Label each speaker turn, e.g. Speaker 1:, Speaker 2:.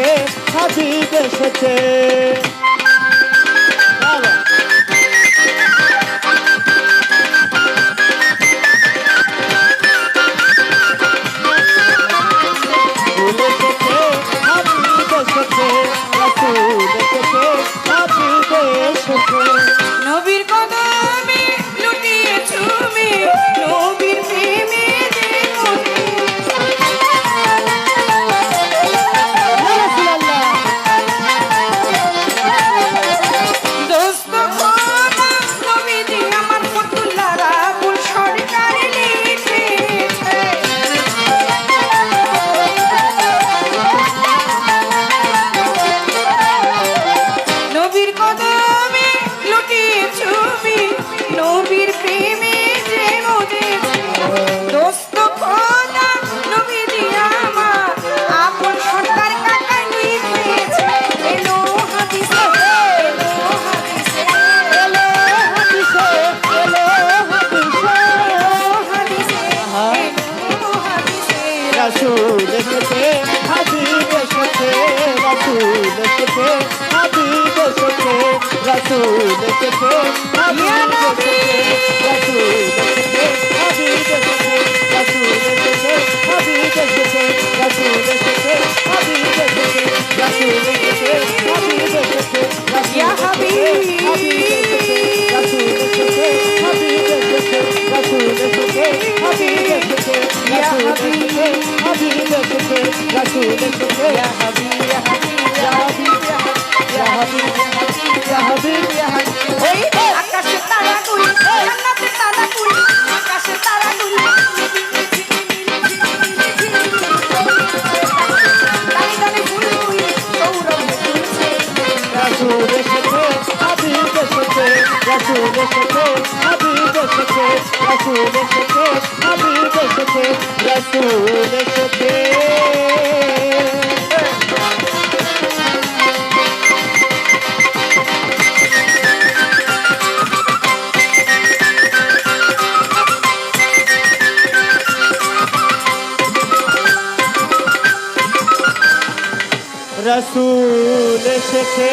Speaker 1: এসেছে হাবিব এসেছে
Speaker 2: নবীর কদমে লুটিয়ে তুমি নবীর প্রেমে দোস্ত খোদা নবীজি আমার ফতুল্লা রাবুল সরকার লিখেছে নবীর কদমে লুটিয়ে তুমি নবীর প্রেমে যে মজেছে দোস্ত খোদা নবীজি আমার আপন সরকার কাকা লিখেছে এলো হাদিসে
Speaker 1: এলো হাদিসে এলো হাদিসে
Speaker 2: এলো হাদিসে
Speaker 1: রাসূল এসেছে হাবিব এসেছে রাসূল এসেছে হাবিব এসেছে রাসূল এসেছে হাবিব এসেছে রাসূল এসেছে হাবিব এসেছে রাসূল এসেছে হাবিব এসেছে রাসূল এসেছে হাবিব এসেছে
Speaker 2: ইয়া হাবিব
Speaker 1: রাসূল এসেছে হাবিব এসেছে রাসূল এসেছে হাবিব এসেছে রাসূল এসেছে হাবিব এসেছে রাসূল এসেছে
Speaker 2: ইয়া হাবিব ইয়া হাবিব
Speaker 1: ইয়া হাবিব ইয়া হাবিব ইয়া হাবিব ইয়া হাবিব
Speaker 2: ওই আকাশে তারাগুলো জান্নাতে তারাগুলো আকাশে তারাগুলো দানি দানি ফুলগুলো সৌরভে দুলছে
Speaker 1: রাসূল এসেছে হাবিব এসেছে রাসূল এসেছে হাবিব এসেছে রাসূল এসেছে হাবিব এসেছে রাসূল এসেছে রাসূল এসেছে